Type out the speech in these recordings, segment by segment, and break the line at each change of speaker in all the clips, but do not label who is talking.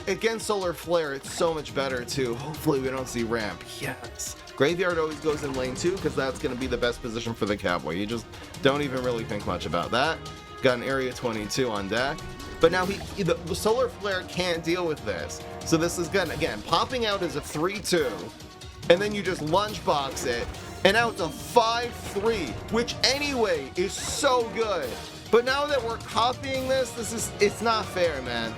Against Solar Flare, it's so much better too. Hopefully we don't see ramp. Yes. Graveyard always goes in lane 2 because that's going to be the best position for the Cowboy. You just don't even really think much about that. Got an Area 22 on deck. But now the Solar Flare can't deal with this. So this is good. Again, popping out is a 3-2. And then you just lunchbox it. And now it's a 5-3, which anyway is so good. But now that we're copying this, it's not fair, man.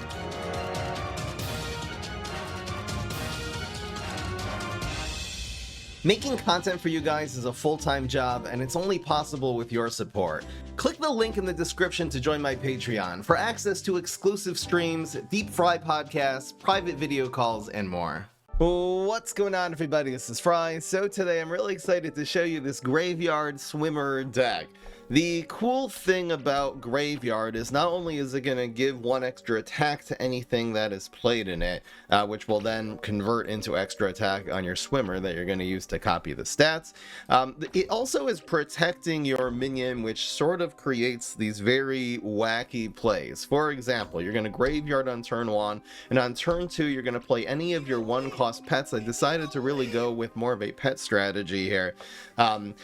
Making content for you guys is a full-time job, and it's only possible with your support. Click the link in the description to join my Patreon for access to exclusive streams, deep fry podcasts, private video calls, and more. What's going on, everybody? This is Fry. So today I'm really excited to show you this Graveyard Swimmer deck. The cool thing about Graveyard is not only is it going to give one extra attack to anything that is played in it, which will then convert into extra attack on your Swimmer that you're going to use to copy the stats, it also is protecting your minion, which sort of creates these very wacky plays. For example, you're going to Graveyard on turn 1, and on turn 2 you're going to play any of your 1-cost pets. I decided to really go with more of a pet strategy here.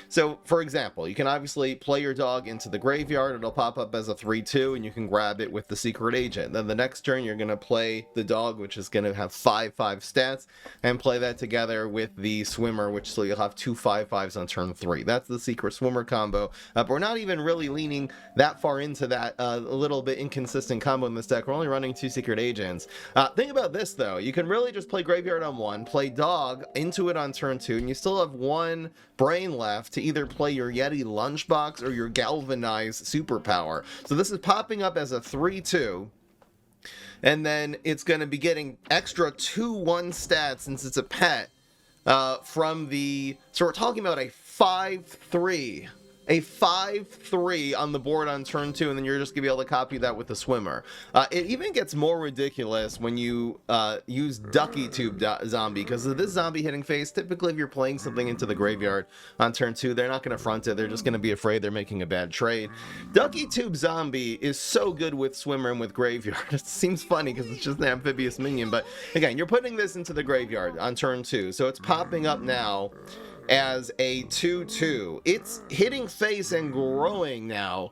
So for example, you can obviously play your dog into the graveyard. It'll pop up as a 3-2 and you can grab it with the secret agent. Then the next turn you're going to play the dog, which is going to have 5/5 stats, and play that together with the Swimmer, which so you'll have 2 5/5s on turn 3. That's the secret Swimmer combo. But we're not even really leaning that far into that a little bit inconsistent combo in this deck. We're only running 2 secret agents. Think about this though, you can really just play graveyard on 1, play dog into it on turn 2, and you still have 1 brain left to either play your Yeti lunchbox or your galvanized superpower. So this is popping up as a 3-2, and then it's going to be getting extra 2/1 stats since it's a pet from the, so we're talking about a 5-3. A 5-3 on the board on turn 2, and then you're just going to be able to copy that with the Swimmer. It even gets more ridiculous when you use Ducky Tube Zombie, because of this zombie hitting phase. Typically, if you're playing something into the graveyard on turn 2, they're not going to front it. They're just going to be afraid they're making a bad trade. Ducky Tube Zombie is so good with Swimmer and with Graveyard. It seems funny because it's just an amphibious minion, but again, you're putting this into the graveyard on turn 2, so it's popping up now as a 2-2. It's hitting face and growing now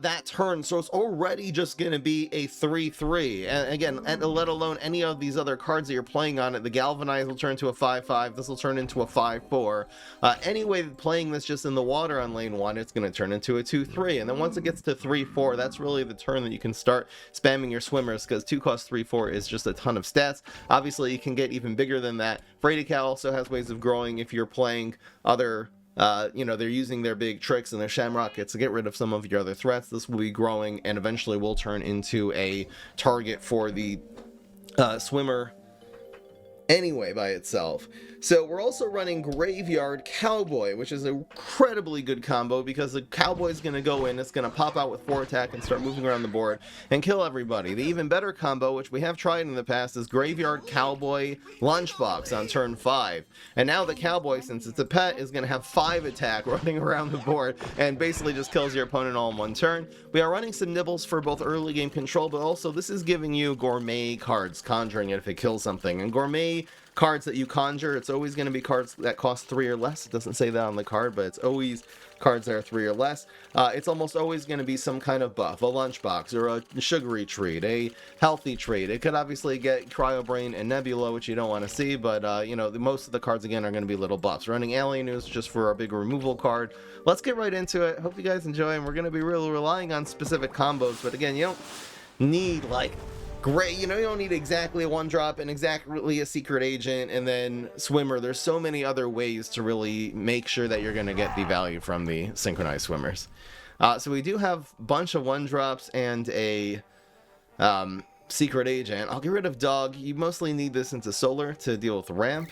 that turn, so it's already just going to be a 3-3. And again, let alone any of these other cards that you're playing on it. The Galvanize will turn to a 5-5. This will turn into a 5-4. Anyway, playing this just in the water on lane 1, it's going to turn into a 2-3. And then once it gets to 3-4, that's really the turn that you can start spamming your Swimmers, because 2-cost 3-4 is just a ton of stats. Obviously, you can get even bigger than that. Frady Cow also has ways of growing if you're playing other they're using their big tricks and their Shamrockets to get rid of some of your other threats. This will be growing and eventually will turn into a target for the Swimmer anyway by itself. So we're also running Graveyard Cowboy, which is an incredibly good combo because the Cowboy's going to go in, it's going to pop out with 4 attack and start moving around the board and kill everybody. The even better combo, which we have tried in the past, is Graveyard Cowboy Lunchbox on turn 5. And now the Cowboy, since it's a pet, is going to have 5 attack running around the board and basically just kills your opponent all in one turn. We are running some nibbles for both early game control, but also this is giving you gourmet cards, conjuring it if it kills something. And gourmet cards that you conjure, it's always going to be cards that cost 3 or less. It doesn't say that on the card, but it's always cards that are 3 or less. It's almost always going to be some kind of buff, a lunchbox or a sugary treat, a healthy treat. It could obviously get Cryo Brain and Nebula, which you don't want to see, but most of the cards again are going to be little buffs. Running Alien News just for our big removal card. Let's get right into it. Hope you guys enjoy, and we're going to be really relying on specific combos, but again, you don't need like great, you don't need exactly a 1-drop and exactly a secret agent and then Swimmer. There's so many other ways to really make sure that you're going to get the value from the synchronized Swimmers. So we do have a bunch of 1-drops and a secret agent. I'll get rid of dog. You mostly need this into solar to deal with ramp,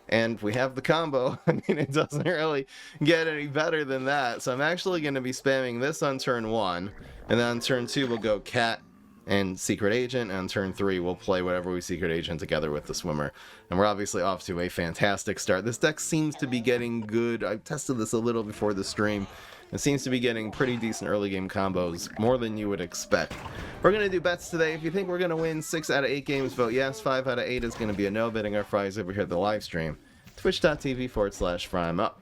and we have the combo. I mean, it doesn't really get any better than that. So I'm actually going to be spamming this on turn 1, and then on turn 2 we'll go cat and secret agent, and on turn 3 we'll play whatever we secret agent together with the Swimmer. And we're obviously off to a fantastic start. This deck seems to be getting good. I tested this a little before the stream. It seems to be getting pretty decent early game combos, more than you would expect. We're going to do bets today. If you think we're going to win 6 out of 8 games, vote yes. 5 out of 8 is going to be a no. Betting our prize over here at the live stream. Twitch.tv/FryemUp.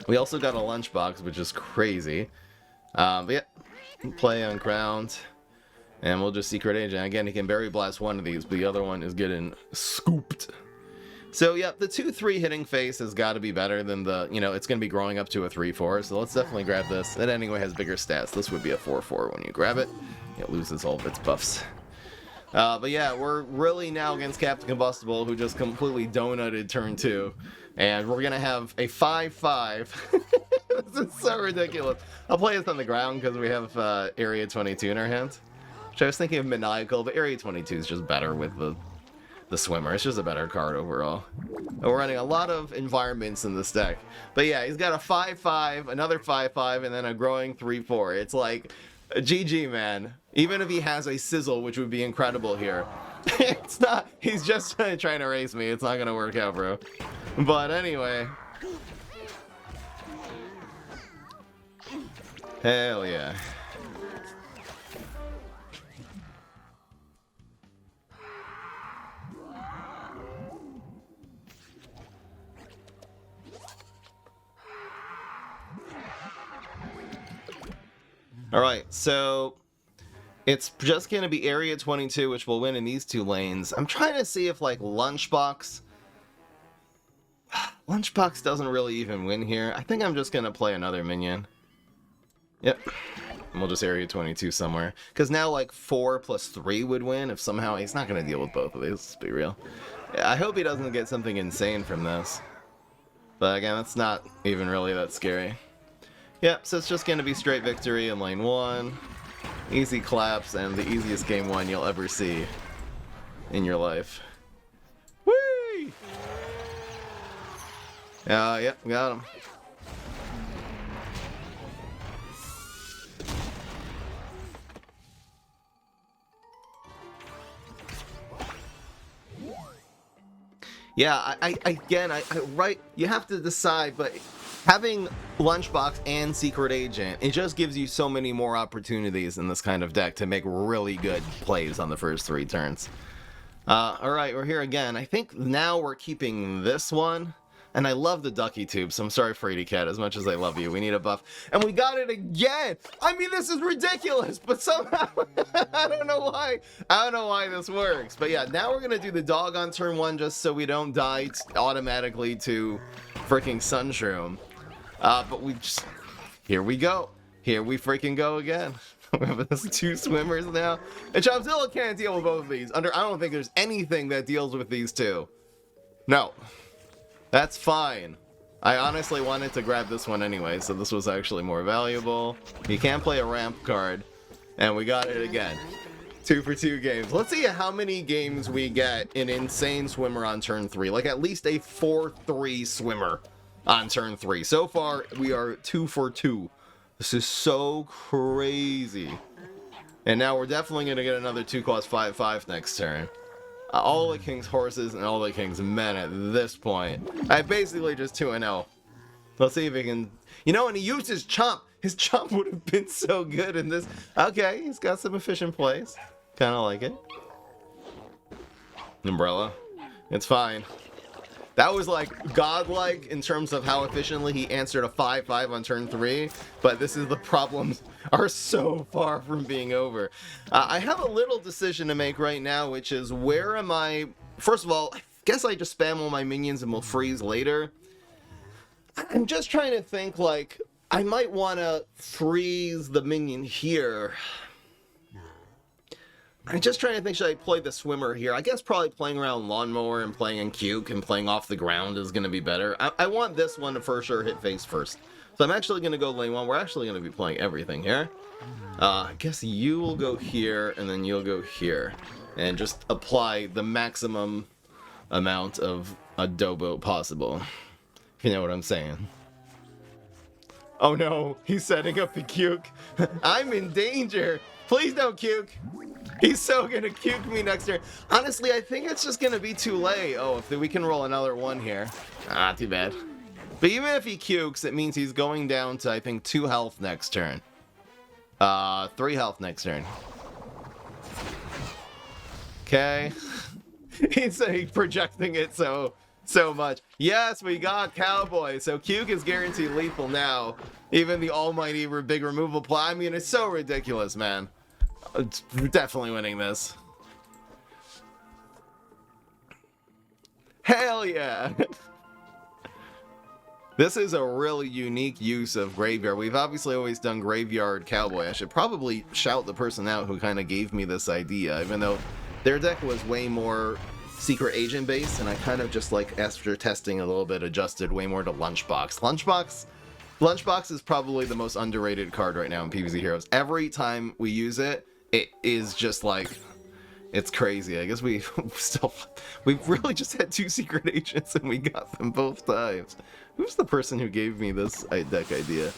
We also got a lunchbox, which is crazy. But yeah, play on ground. And we'll just Secret Agent. Again, he can Berry Blast one of these, but the other one is getting scooped. So, yeah, the 2-3 hitting face has got to be better than the, it's going to be growing up to a 3-4. So let's definitely grab this. That anyway has bigger stats. This would be a 4-4 when you grab it. It loses all of its buffs. But yeah, we're really now against Captain Combustible, who just completely donutted turn 2. And we're going to have a 5-5. This is so ridiculous. I'll play this on the ground because we have Area 22 in our hands. Which I was thinking of Maniacal, but Area 22 is just better with the Swimmer. It's just a better card overall. And we're running a lot of environments in this deck. But yeah, he's got a 5-5, another 5-5, and then a growing 3-4. It's like, GG, man. Even if he has a Sizzle, which would be incredible here. It's not, he's just trying to race me. It's not going to work out, bro. But anyway. Hell yeah. Alright, so it's just going to be Area 22, which will win in these 2 lanes. I'm trying to see if, like, Lunchbox doesn't really even win here. I think I'm just going to play another minion. Yep. And we'll just Area 22 somewhere. Because now, like, 4 plus 3 would win if somehow he's not going to deal with both of these, let's be real. Yeah, I hope he doesn't get something insane from this. But again, that's not even really that scary. Yep, so it's just going to be straight victory in lane 1. Easy claps, and the easiest game 1 you'll ever see in your life. Whee! Yep, got him. Yeah, right, you have to decide, but having Lunchbox and Secret Agent, it just gives you so many more opportunities in this kind of deck to make really good plays on the first 3 turns. Alright, we're here again. I think now we're keeping this one. And I love the Ducky Tube, so I'm sorry, Frady Cat, as much as I love you. We need a buff. And we got it again! I mean, this is ridiculous, but somehow, I don't know why this works. But yeah, now we're gonna do the dog on turn 1 just so we don't die automatically to freaking Sunshroom. But we just, here we go. Here we freaking go again. We have those 2 swimmers now. And Chomzilla can't deal with both of these. I don't think there's anything that deals with these 2. No. That's fine. I honestly wanted to grab this one anyway, so this was actually more valuable. You can't play a ramp card. And we got it again. 2 for 2 games. Let's see how many games we get in Insane Swimmer on turn 3. Like at least a 4-3 swimmer on turn 3. So far, we are 2 for 2. This is so crazy. And now we're definitely going to get another 2-cost 5-5 next turn. All the King's horses and all the King's men at this point. I basically just 2-0. Let's see if he can... and he used his chomp. His chomp would have been so good in this. Okay, he's got some efficient plays. Kind of like it. Umbrella. It's fine. That was like godlike in terms of how efficiently he answered a 5-5 on turn 3, but this is the problems are so far from being over. I have a little decision to make right now, which is where am I... First of all, I guess I just spam all my minions and we'll freeze later. I'm just trying to think, like, I might want to freeze the minion here. I'm just trying to think, should I play the swimmer here? I guess probably playing around Lawnmower and playing in Cuke and playing off the ground is going to be better. I want this one to for sure hit face first. So I'm actually going to go lane 1. We're actually going to be playing everything here. I guess you will go here and then you'll go here. And just apply the maximum amount of adobo possible. If you know what I'm saying. Oh no, he's setting up the Cuke. I'm in danger. Please don't Cuke. He's so gonna Cuke me next turn. Honestly, I think it's just gonna be too late. Oh, if we can roll another 1 here. Ah, too bad. But even if he cukes, it means he's going down to, I think, 2 health next turn. 3 health next turn. Okay. He's projecting it so much. Yes, we got Cowboy. So Cuke is guaranteed lethal now. Even the almighty big removal play. I mean, it's so ridiculous, man. It's definitely winning this. Hell yeah. This is a really unique use of Graveyard. We've obviously always done Graveyard Cowboy. I should probably shout the person out who kind of gave me this idea, even though their deck was way more Secret Agent based, and I kind of just, like, after testing a little bit, adjusted way more to Lunchbox. Lunchbox is probably the most underrated card right now in PvZ Heroes. Every time we use it, it is just like, it's crazy. I guess we've really just had 2 Secret Agents and we got them both times. Who's the person who gave me this deck idea?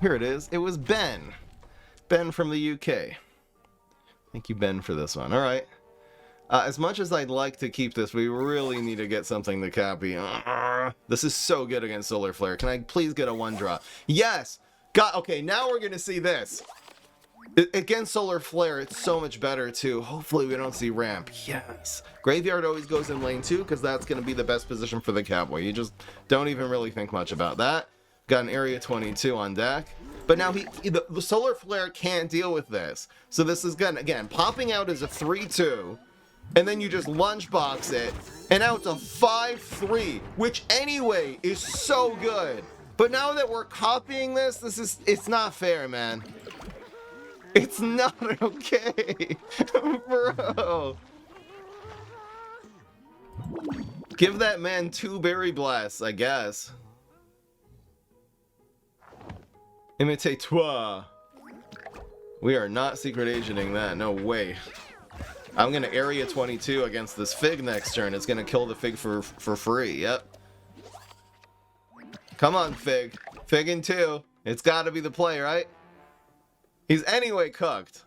Here it is. It was Ben. Ben from the UK. Thank you, Ben, for this one. All right. As much as I'd like to keep this, we really need to get something to copy. This is so good against Solar Flare. Can I please get a 1-drop? Yes! Okay, now we're gonna see this. Against Solar Flare, it's so much better, too. Hopefully we don't see ramp. Yes. Graveyard always goes in lane 2, because that's going to be the best position for the Cowboy. You just don't even really think much about that. Got an Area 22 on deck. But now the Solar Flare can't deal with this. So this is good. Again, popping out is a 3-2. And then you just lunchbox it. And now it's a 5-3. Which anyway is so good. But now that we're copying this, it's not fair, man. It's not okay. Bro. Give that man 2 Berry Blasts, I guess. Imitate-toi. We are not Secret Agenting that. No way. I'm going to Area 22 against this Fig next turn. It's going to kill the Fig for free. Yep. Come on, Fig. Fig in 2. It's got to be the play, right? He's anyway cooked.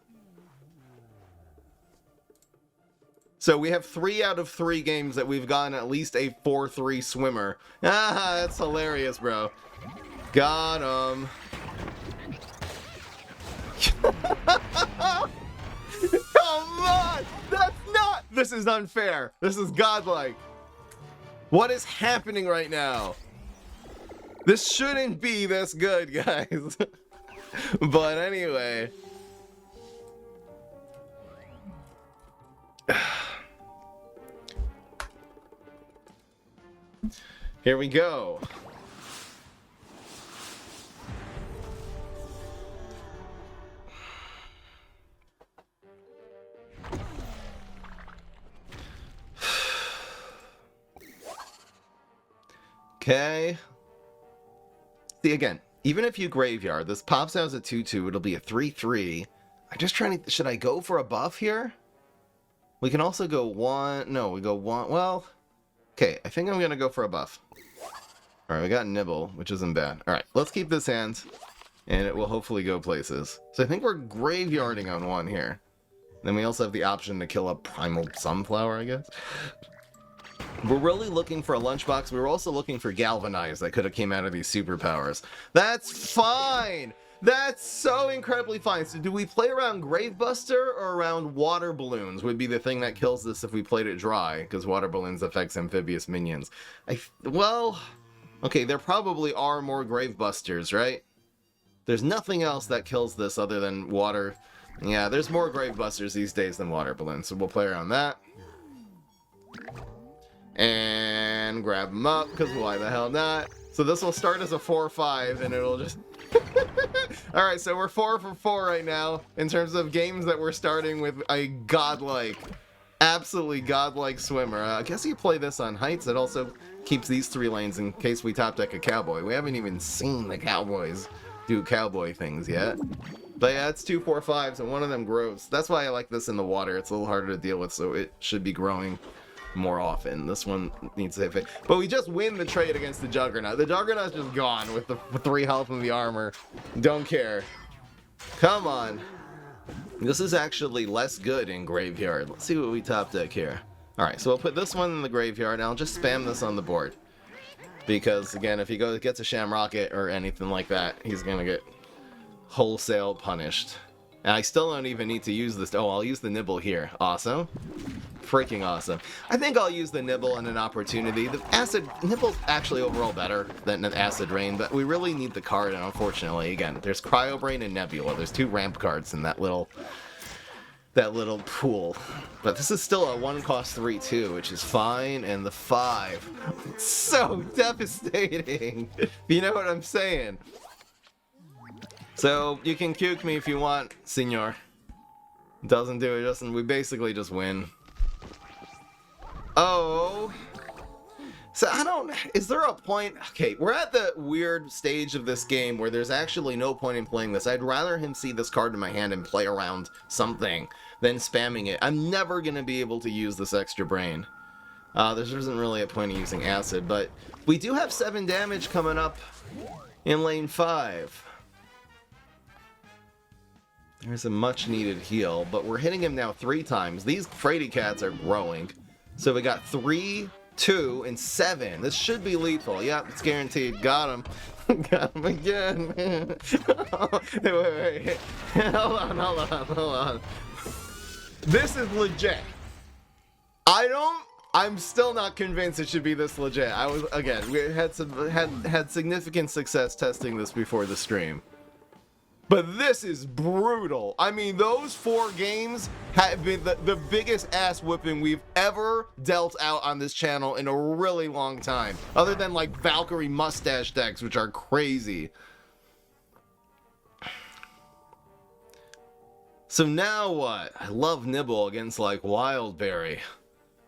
So we have 3 out of 3 games that we've gotten at least a 4-3 swimmer. Ah, that's hilarious, bro. Got him. Come on! That's not... This is unfair. This is godlike. What is happening right now? This shouldn't be this good, guys. But anyway. Here we go. Okay. See, again, even if you graveyard, this pops out as a 2-2, it'll be a 3-3. I'm just trying to... Should I go for a buff here? We can also go 1... No, we go 1... Well... Okay, I think I'm going to go for a buff. Alright, we got Nibble, which isn't bad. Alright, let's keep this hand, and it will hopefully go places. So I think we're graveyarding on 1 here. Then we also have the option to kill a Primal Sunflower, I guess. We're really looking for a lunchbox. We were also looking for Galvanize that could have came out of these superpowers. That's fine! That's so incredibly fine. So do we play around Gravebuster or around Water Balloons would be the thing that kills this if we played it dry, because Water Balloons affects amphibious minions. Well, okay, there probably are more Gravebusters, right? There's nothing else that kills this other than water. Yeah, there's more Gravebusters these days than Water Balloons, so we'll play around that. And grab them up, because why the hell not? So this will start as a 4-5, and it'll just... Alright, so we're 4 for 4 right now, in terms of games that we're starting with a godlike, absolutely godlike swimmer. I guess you play this on Heights. It also keeps these 3 lanes in case we top deck a Cowboy. We haven't even seen the Cowboys do Cowboy things yet. But yeah, it's 2 4-5s, and one of them grows. That's why I like this in the water. It's a little harder to deal with, so it should be growing more often. This one needs to hit it. But we just win the trade against the Juggernaut. The Juggernaut's just gone with the 3 health and the armor. Don't care. Come on. This is actually less good in Graveyard. Let's see what we top deck here. Alright, so we'll put this one in the Graveyard, and I'll just spam this on the board. Because, again, if he gets a Shamrocket or anything like that, he's gonna get wholesale punished. And I still don't even need to use this. Oh, I'll use the Nibble here. Awesome. Freaking awesome. I think I'll use the Nibble in an opportunity. The Acid Nibble's actually overall better than an Acid Rain, but we really need the card, and unfortunately, again, there's Cryo Brain and Nebula. There's 2 ramp cards in that little pool. But this is still a 1-cost 3/2, which is fine, and the 5. It's so devastating. You know what I'm saying? So, you can cuke me if you want, senor. Doesn't do it, Justin. We basically just win. Oh. So, is there a point? Okay, we're at the weird stage of this game where there's actually no point in playing this. I'd rather him see this card in my hand and play around something than spamming it. I'm never going to be able to use this extra brain. There isn't really a point in using Acid, but we do have 7 damage coming up in lane 5. There's a much needed heal, but we're hitting him now 3 times. These Fraidy Cats are growing. So we got 3, 2, and 7. This should be lethal. Yep, it's guaranteed. Got him. Got him again. Wait. Hold on. This is legit. I'm still not convinced it should be this legit. We had significant success testing this before the stream. But this is brutal. I mean, those 4 games have been the biggest ass whipping we've ever dealt out on this channel in a really long time. Other than like Valkyrie mustache decks, which are crazy. So now what? I love Nibble against like Wildberry.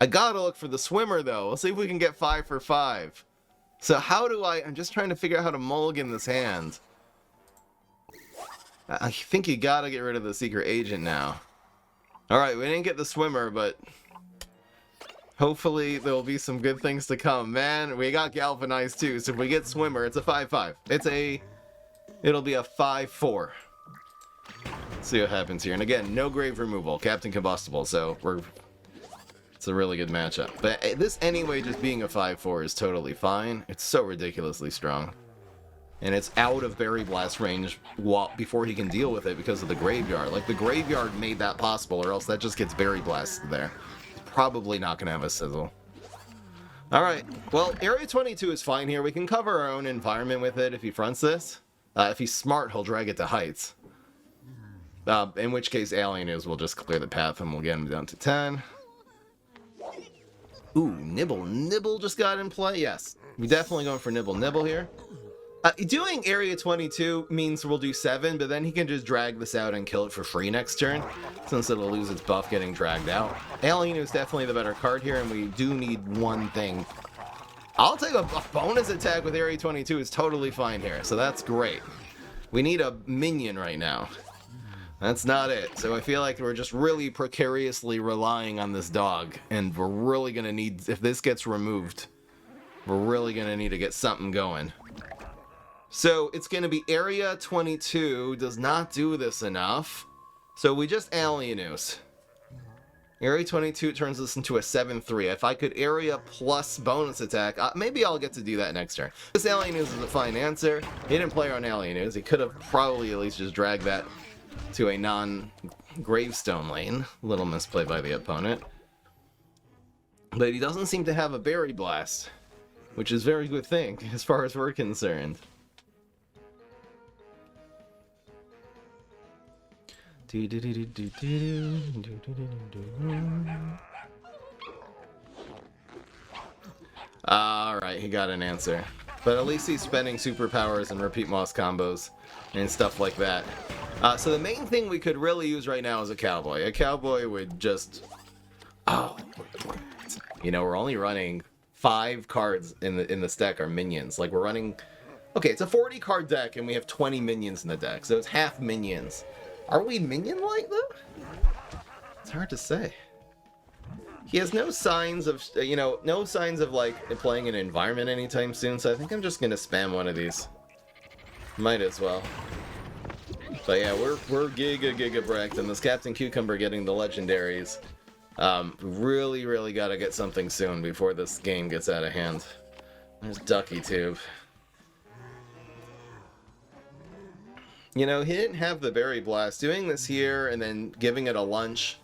I gotta look for the Swimmer though. Let's see if we can get 5 for 5. So I'm just trying to figure out how to mulligan this hand. I think you gotta get rid of the Secret Agent now. Alright, we didn't get the Swimmer, but hopefully there'll be some good things to come. Man, we got Galvanized too, so if we get Swimmer, it's a 5/5. It'll be a 5/4. Let's see what happens here. And again, no grave removal, Captain Combustible, so it's a really good matchup. But this anyway, just being a 5/4 is totally fine. It's so ridiculously strong. And it's out of Berry Blast range before he can deal with it because of the Graveyard. Like, the Graveyard made that possible, or else that just gets Berry Blasted there. He's probably not going to have a Sizzle. Alright, well, Area 22 is fine here. We can cover our own environment with it if he fronts this. If he's smart, he'll drag it to Heights. In which case, Alien Ooze will just clear the path and we'll get him down to 10. Ooh, Nibble. Nibble just got in play? Yes. We're definitely going for Nibble here. Doing Area 22 means we'll do 7, but then he can just drag this out and kill it for free next turn, since it'll lose its buff getting dragged out. Alien is definitely the better card here, and we do need one thing. I'll take a bonus attack with Area 22, is totally fine here, so that's great. We need a minion right now. That's not it, so I feel like we're just really precariously relying on this dog, and we're really going to need, if this gets removed, we're really going to need to get something going. So it's going to be Area 22 does not do this enough. So we just Alien Ooze. Area 22 turns this into a 7/3. If I could Area plus bonus attack, maybe I'll get to do that next turn. This Alien Ooze is a fine answer. He didn't play on Alien Ooze. He could have probably at least just dragged that to a non-gravestone lane. Little misplay by the opponent. But he doesn't seem to have a Berry Blast, which is a very good thing as far as we're concerned. Alright, he got an answer. But at least he's spending superpowers and repeat moss combos and stuff like that. So the main thing we could really use right now is a Cowboy. A Cowboy would just... Oh, you know, we're only running 5 cards in this deck are minions. Like, we're running... Okay, it's a 40-card deck, and we have 20 minions in the deck, so it's half minions. Are we minion-like, though? It's hard to say. He has no signs of, no signs of, like, playing an environment anytime soon, so I think I'm just gonna spam one of these. Might as well. But yeah, we're giga bricked, and this Captain Cucumber getting the legendaries. Really gotta get something soon before this game gets out of hand. There's Ducky Tube. You know, he didn't have the Berry Blast. Doing this here and then giving it a lunch.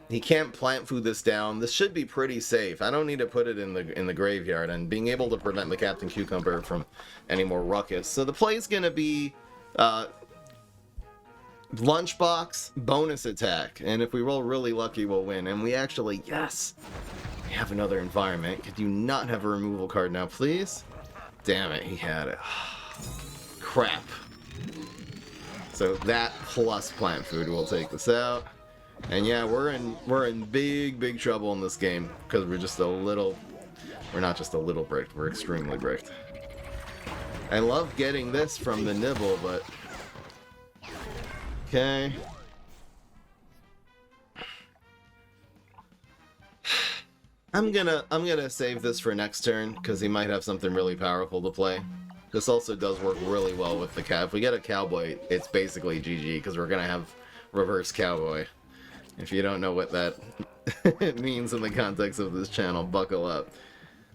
He can't plant food this down. This should be pretty safe. I don't need to put it in the graveyard, and being able to prevent the Captain Cucumber from any more ruckus. So the play's gonna be Lunchbox bonus attack, and if we roll really lucky, we'll win. And we actually, yes, we have another environment. Could you not have a removal card now, please? Damn it, he had it. Crap. So that plus plant food will take this out. And yeah, we're in big trouble in this game because we're not just a little bricked, we're extremely bricked. I love getting this from the nibble, but okay. I'm gonna save this for next turn because he might have something really powerful to play. This also does work really well with the cow. If we get a cowboy, it's basically GG because we're gonna have reverse cowboy. If you don't know what that means in the context of this channel, buckle up.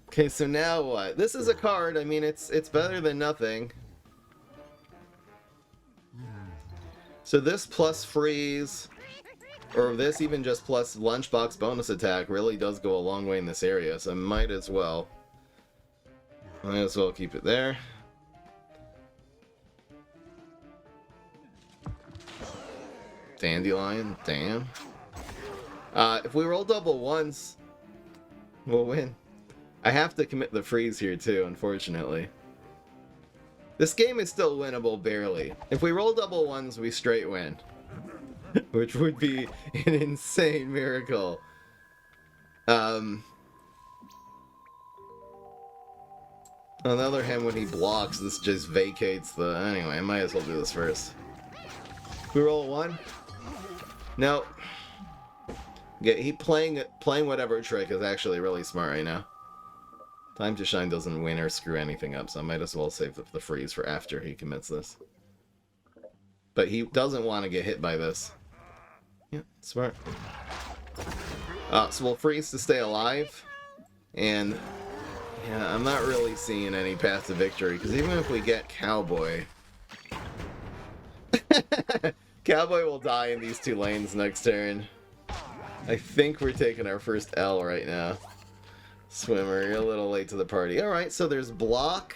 Okay, so now what? This is a card. I mean, it's better than nothing. So this plus freeze, or this even just plus lunchbox bonus attack really does go a long way in this area, so I might as well keep it there. Dandelion, damn. If we roll double once, we'll win. I have to commit the freeze here too, unfortunately. This game is still winnable, barely. If we roll double ones, we straight win. Which would be an insane miracle. On the other hand, when he blocks, this just vacates the... Anyway, I might as well do this first. We roll a 1? No. Yeah, he playing whatever trick is actually really smart right now. Time to Shine doesn't win or screw anything up, so I might as well save the freeze for after he commits this. But he doesn't want to get hit by this. Yeah, smart. So we'll freeze to stay alive. And yeah, I'm not really seeing any path to victory, because even if we get Cowboy... Cowboy will die in these 2 lanes next turn. I think we're taking our first L right now. Swimmer, you're a little late to the party. Alright, so there's block.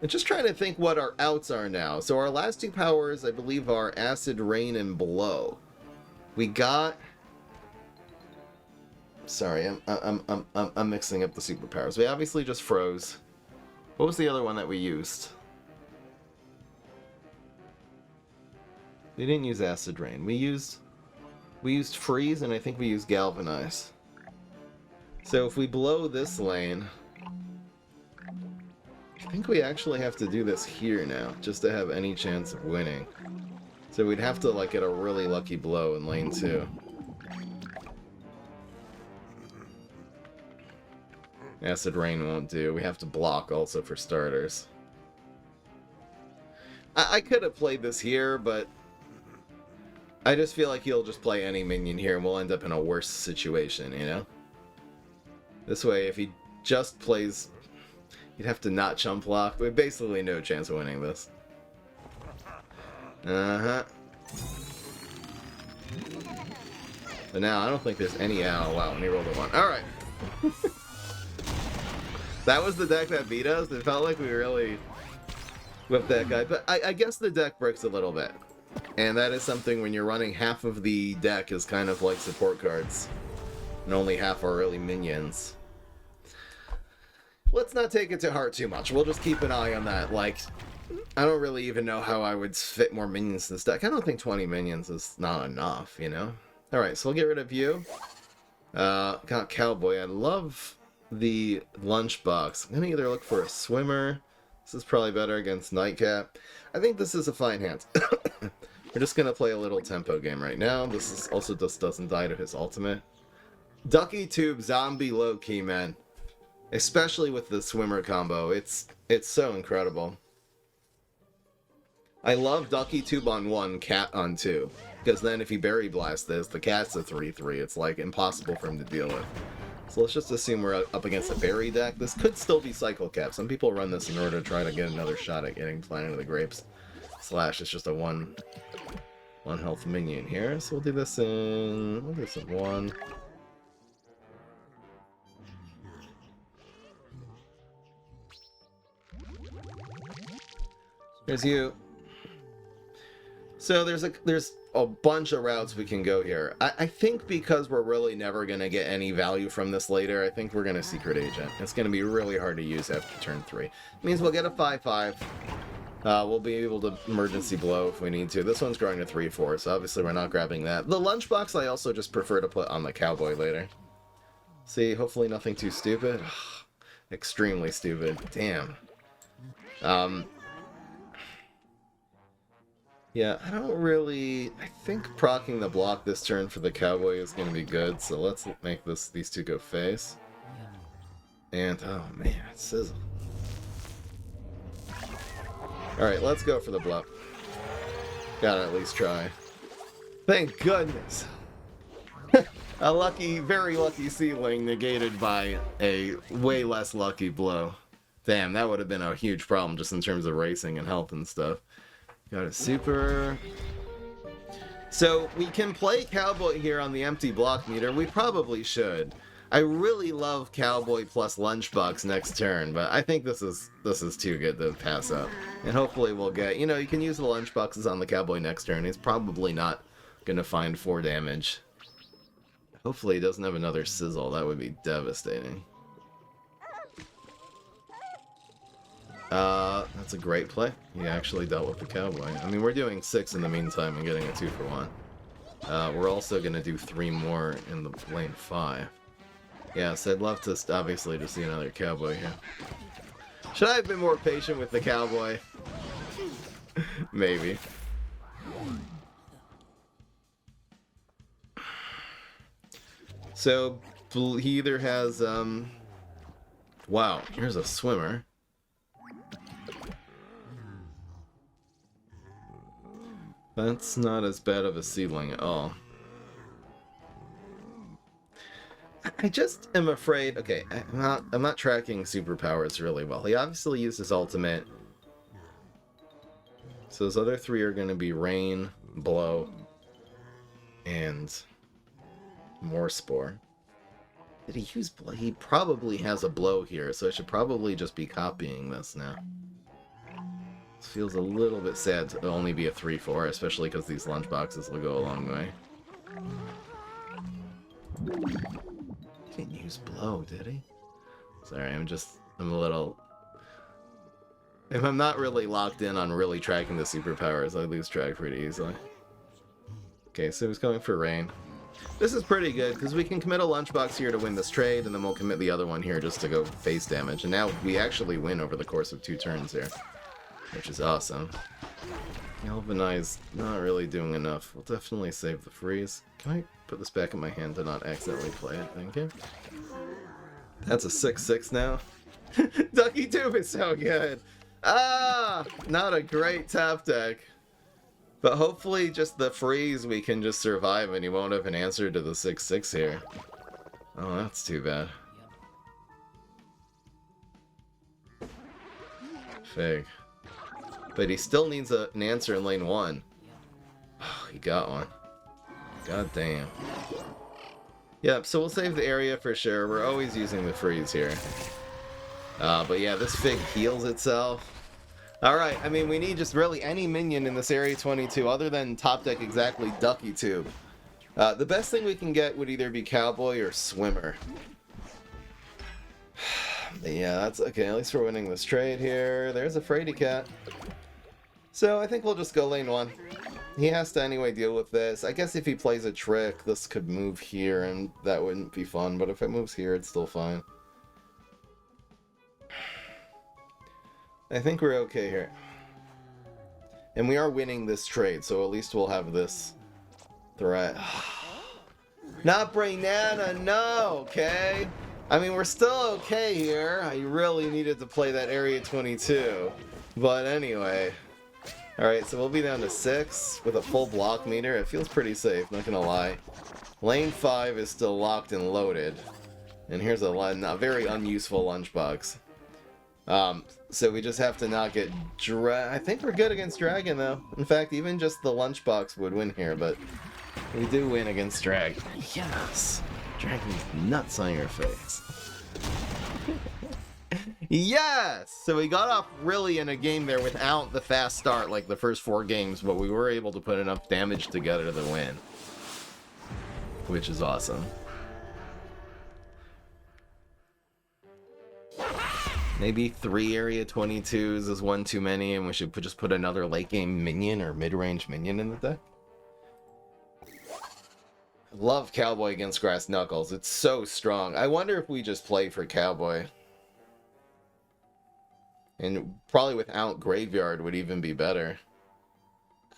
I'm just trying to think what our outs are now. So our last 2 powers, I believe, are Acid, Rain, and Blow. We got... Sorry, I'm mixing up the superpowers. We obviously just froze. What was the other one that we used? We didn't use Acid Rain. We used Freeze, and I think we used Galvanize. So if we blow this lane, I think we actually have to do this here now, just to have any chance of winning. So we'd have to like get a really lucky blow in lane 2. Acid Rain won't do. We have to block also for starters. I could have played this here, but I just feel like he'll just play any minion here and we'll end up in a worse situation, you know? This way, if he just plays... You'd have to not chump block. We have basically no chance of winning this. Uh-huh. But now, I don't think there's any... Oh, wow, and he rolled a 1. Alright. That was the deck that beat us. It felt like we really whipped that guy. But I guess the deck breaks a little bit. And that is something when you're running half of the deck is kind of like support cards. And only half are really minions. Let's not take it to heart too much. We'll just keep an eye on that. Like, I don't really even know how I would fit more minions in this deck. I don't think 20 minions is not enough, you know? Alright, so we'll get rid of you. Got Cowboy. I love the lunchbox. I'm gonna either look for a swimmer. This is probably better against Nightcap. I think this is a fine hand. We're just gonna play a little tempo game right now. This is also just doesn't die to his ultimate. Ducky Tube Zombie low-key, man. Especially with the swimmer combo. It's so incredible. I love Ducky Tube on 1, Cat on 2. Because then if he Berry Blasts this, the Cat's a 3-3. It's like impossible for him to deal with. So let's just assume we're up against a Berry deck. This could still be Cycle Cap. Some people run this in order to try to get another shot at getting Planet of the Grapes. Slash, it's just a one health minion here. So we'll do this in 1. Here's you. So there's a bunch of routes we can go here. I think because we're really never going to get any value from this later, I think we're going to Secret Agent. It's going to be really hard to use after turn 3. It means we'll get a 5-5. We'll be able to Emergency Blow if we need to. This one's growing to 3-4, so obviously we're not grabbing that. The Lunchbox I also just prefer to put on the Cowboy later. See, hopefully nothing too stupid. Extremely stupid. Damn. Yeah, I don't really... I think proccing the block this turn for the Cowboy is going to be good, so let's make these two go face. And, oh man, Sizzle. Alright, let's go for the bluff. Gotta at least try. Thank goodness! A lucky, very lucky ceiling negated by a way less lucky blow. Damn, that would have been a huge problem just in terms of racing and health and stuff. Got a super. So we can play Cowboy here on the empty block meter. We probably should. I really love Cowboy plus Lunchbox next turn, but I think this is too good to pass up. And hopefully we'll get, you can use the Lunchboxes on the Cowboy next turn. He's probably not gonna find 4 damage. Hopefully he doesn't have another Sizzle. That would be devastating. That's a great play. He actually dealt with the Cowboy. I mean, we're doing 6 in the meantime and getting a 2 for 1. We're also going to do 3 more in the lane 5. Yes, I'd love to, obviously, to see another Cowboy here. Should I have been more patient with the Cowboy? Maybe. So, he either has, wow, here's a Swimmer. That's not as bad of a seedling at all. I just am afraid. Okay, I'm not tracking superpowers really well. He obviously used his ultimate. So those other 3 are going to be Rain, Blow, and more Spore. Did he use Blow? He probably has a Blow here, so I should probably just be copying this now. Feels a little bit sad to only be a 3-4, especially because these Lunchboxes will go a long way. Didn't use Blow, did he? Sorry, I'm a little... If I'm not really locked in on really tracking the superpowers, I lose track pretty easily. Okay, so he's going for Rain. This is pretty good, because we can commit a Lunchbox here to win this trade, and then we'll commit the other one here just to go face damage. And now we actually win over the course of 2 turns here. Which is awesome. Galvanize, not really doing enough. We'll definitely save the freeze. Can I put this back in my hand to not accidentally play it? Thank you. That's a 6-6 now. Ducky Tube is so good. Ah! Not a great top deck. But hopefully just the freeze we can just survive and he won't have an answer to the 6-6 here. Oh, that's too bad. Fig. But he still needs an answer in lane 1. Oh, he got one. God damn. Yep, so we'll save the area for sure. We're always using the freeze here. But yeah, this Fig heals itself. Alright, I mean, we need just really any minion in this area 22 other than top deck exactly Ducky Tube. The best thing we can get would either be Cowboy or Swimmer. Yeah, that's okay. At least we're winning this trade here. There's a Fraidy Cat. So I think we'll just go lane 1. He has to anyway deal with this. I guess if he plays a trick, this could move here and that wouldn't be fun. But if it moves here, it's still fine. I think we're okay here. And we are winning this trade, so at least we'll have this threat. Not Brainana, no, okay? I mean, we're still okay here. I really needed to play that Area 22. But anyway, Alright, so we'll be down to 6 with a full block meter. It feels pretty safe, not gonna lie. Lane 5 is still locked and loaded. And here's a very unuseful lunchbox. So we just have to not get I think we're good against Dragon, though. In fact, even just the lunchbox would win here, but we do win against Dragon. Yes! Dragon's nuts on your face. Yes! So we got off really in a game there without the fast start like the first 4 games, but we were able to put enough damage together to win. Which is awesome. Maybe 3 Area 22s is one too many, and we should just put another late game minion or mid-range minion in the deck. I love Cowboy against Grass Knuckles. It's so strong. I wonder if we just play for Cowboy. And probably without Graveyard would even be better.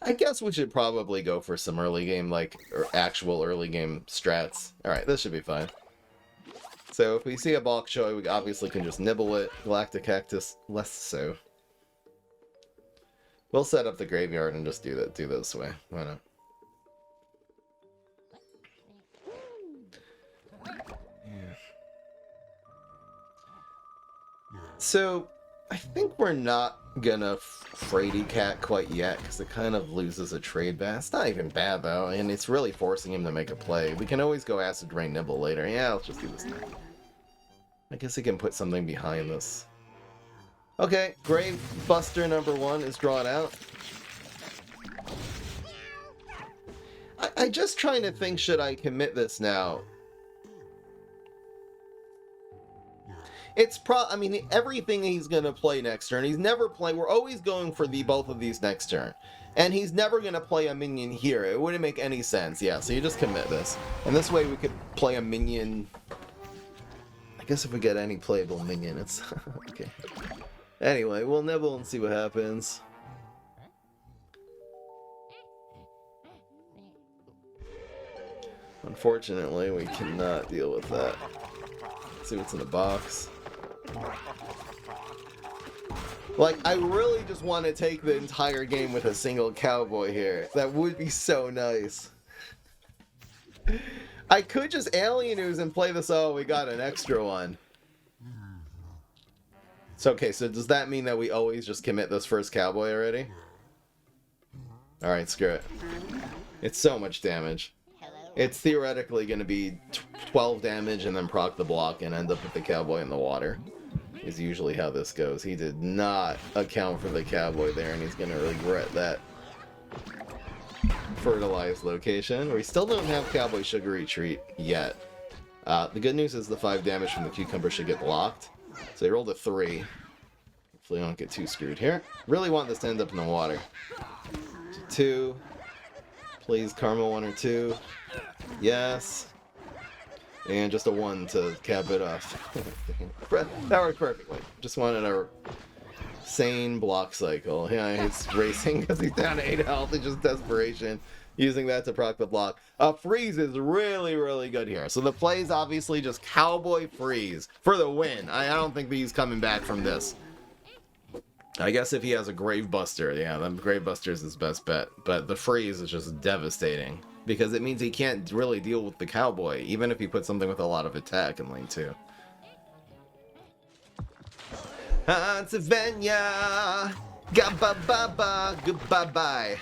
I guess we should probably go for some early game, like, or actual early game strats. Alright, this should be fine. So if we see a Balk Show, we obviously can just nibble it. Galactic Cactus, less so. We'll set up the Graveyard and just do this way. Why not? Yeah. So I think we're not gonna Frady Cat quite yet, because it kind of loses a trade bat. It's not even bad, though, and it's really forcing him to make a play. We can always go Acid Rain Nibble later. Yeah, let's just do this now. I guess he can put something behind this. Okay, Grave Buster number 1 is drawn out. I just trying to think, should I commit this now? It's I mean, everything he's gonna play next turn, he's never play. We're always going for both of these next turn. And he's never gonna play a minion here. It wouldn't make any sense. Yeah, so you just commit this. And this way we could play a minion. I guess if we get any playable minion, it's okay. Anyway, we'll nibble and see what happens. Unfortunately, we cannot deal with that. Let's see what's in the box. Like, I really just want to take the entire game with a single Cowboy here. That would be so nice. I could just Alien Ooze and play this. Oh, we got an extra one. So, okay, so does that mean that we always just commit this first Cowboy already? Alright, screw it. It's so much damage. It's theoretically going to be 12 damage and then proc the block and end up with the Cowboy in the water. Is usually how this goes. He did not account for the Cowboy there, and he's going to regret that. Fertilized location. We still don't have Cowboy Sugary Treat yet. The good news is the 5 damage from the cucumber should get blocked. So they rolled a 3. Hopefully I don't get too screwed here. Really want this to end up in the water. 2. Please, Karma 1 or 2. Yes. And just a 1 to cap it off. That worked perfectly. Just wanted a sane block cycle. Yeah, he's racing because he's down to 8 health. It's just desperation. Using that to proc the block. Freeze is really, really good here. So the play is obviously just Cowboy Freeze for the win. I don't think he's coming back from this. I guess if he has a Grave Buster, yeah, then Grave Buster is his best bet. But the Freeze is just devastating. Because it means he can't really deal with the Cowboy, even if he puts something with a lot of attack in lane 2. Pennsylvania, goodbye-bye, goodbye-bye.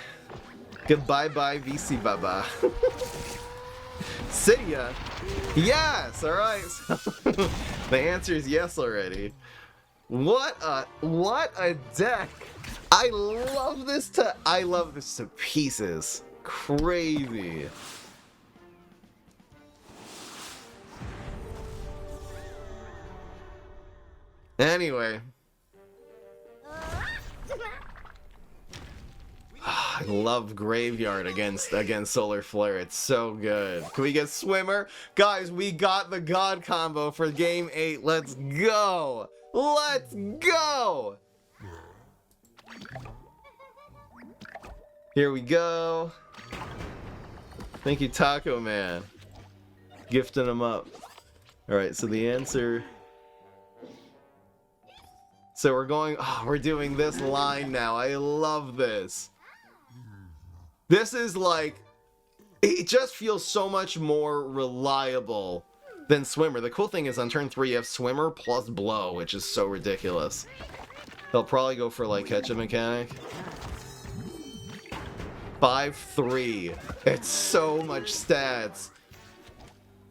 Goodbye-bye, VC Baba. See ya. Yes, alright. The answer is yes already. What a deck. I love this to pieces. Crazy. Anyway. I love Graveyard against Solar Flare. It's so good. Can we get Swimmer? Guys, we got the God combo for game 8. Let's go. Let's go. Here we go. Thank you, Taco Man. Gifting them up. Alright, so the answer... So we're going, oh, we're doing this line now. I love this. This is like, it just feels so much more reliable than Swimmer. The cool thing is on turn 3 you have Swimmer plus Blow, which is so ridiculous. They'll probably go for like Ketchup Mechanic. 5-3. It's so much stats.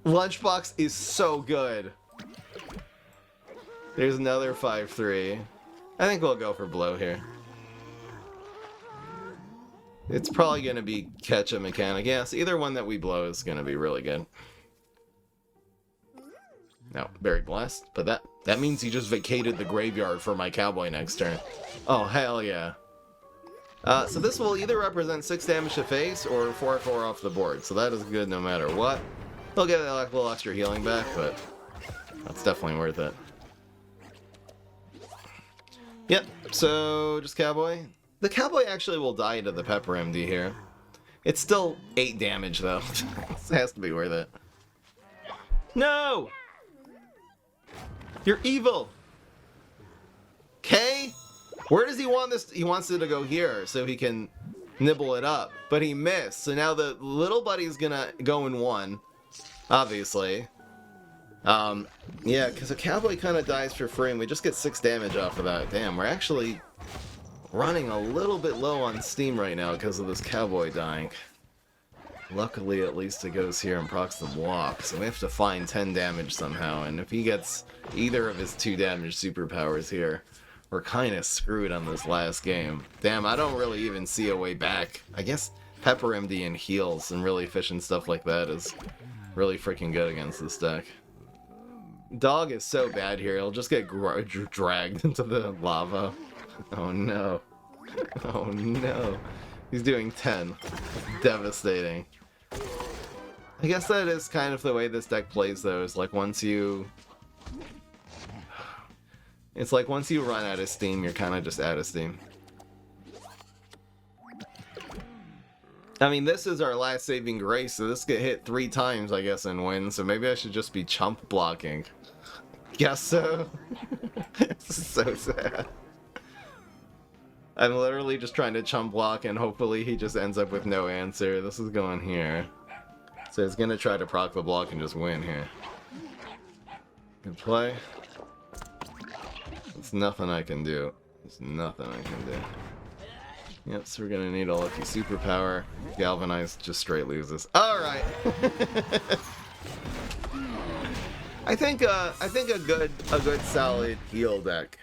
Lunchbox is so good. There's another 5-3. I think we'll go for Blow here. It's probably going to be Ketchup Mechanic. Yes, either one that we blow is going to be really good. No, very blessed. But that means he just vacated the graveyard for my Cowboy next turn. Oh, hell yeah. So this will either represent 6 damage to face or 4/4 off the board. So that is good no matter what. He'll get a little extra healing back, but that's definitely worth it. Yep, so just Cowboy. The Cowboy actually will die to the Pepper MD here. It's still 8 damage though. This has to be worth it. No! You're evil! Okay? Where does he want this? He wants it to go here so he can nibble it up. But he missed. So now the little buddy's gonna go in 1. Obviously. Yeah, because a Cowboy kind of dies for free and we just get 6 damage off of that. Damn, we're actually running a little bit low on steam right now because of this Cowboy dying. Luckily, at least it goes here and procs the block, so we have to find 10 damage somehow, and if he gets either of his 2 damage superpowers here, we're kind of screwed on this last game. Damn, I don't really even see a way back. I guess Pepper MD and heals and really efficient stuff like that is really freaking good against this deck. Dog is so bad here, he'll just get dragged into the lava. Oh no. Oh no. He's doing 10. Devastating. I guess that is kind of the way this deck plays though, is like once you... It's like once you run out of steam, you're kind of just out of steam. I mean, this is our last saving grace, so this get hit 3 times, I guess, and win, so maybe I should just be chump blocking. Guess so. This is so sad. I'm literally just trying to chump block, and hopefully he just ends up with no answer. This is going here. So he's gonna try to proc the block and just win here. Good play. There's nothing I can do. There's nothing I can do. Yep, so we're gonna need a lucky superpower. Galvanize just straight loses. Alright! I think a good solid heal deck.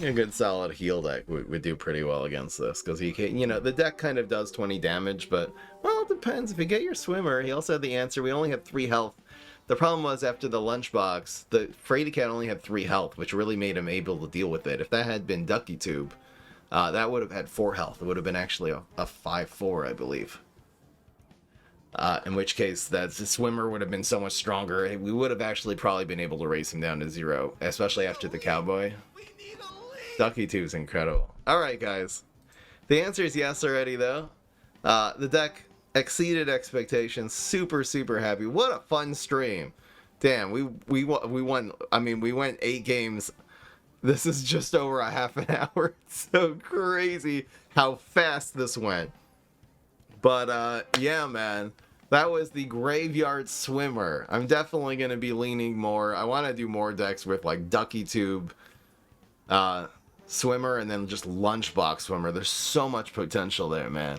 A good solid heal deck would do pretty well against this, because he can, you know, the deck kind of does 20 damage, but, well, it depends. If you get your Swimmer, he also had the answer. We only had 3 health. The problem was after the lunchbox, the Fraidy Cat only had 3 health, which really made him able to deal with it. If that had been Ducky Tube, that would have had 4 health. It would have been actually a 5-4, I believe. In which case, the Swimmer would have been so much stronger. We would have actually probably been able to race him down to 0, especially after the Cowboy. Ducky Tube's incredible. Alright, guys. The answer is yes already, though. The deck exceeded expectations. Super, super happy. What a fun stream. Damn, we won. I mean, we went 8 games. This is just over a half an hour. It's so crazy how fast this went. But, yeah, man. That was the Graveyard Swimmer. I'm definitely going to be leaning more. I want to do more decks with, like, Ducky Tube, Swimmer, and then just Lunchbox Swimmer. There's so much potential there, man.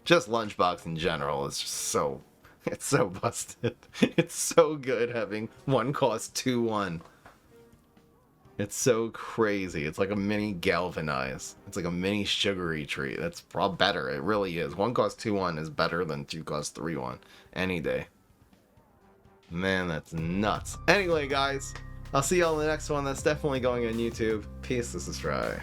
Just Lunchbox in general is just so... It's so busted. It's so good having 1 cost 2/1. It's so crazy. It's like a mini Galvanize. It's like a mini Sugary Tree. That's probably better. It really is. 1 cost 2/1 is better than 2 cost 3/1 any day. Man, that's nuts. Anyway, guys, I'll see y'all in the next one. That's definitely going on YouTube. Peace. This is Fry.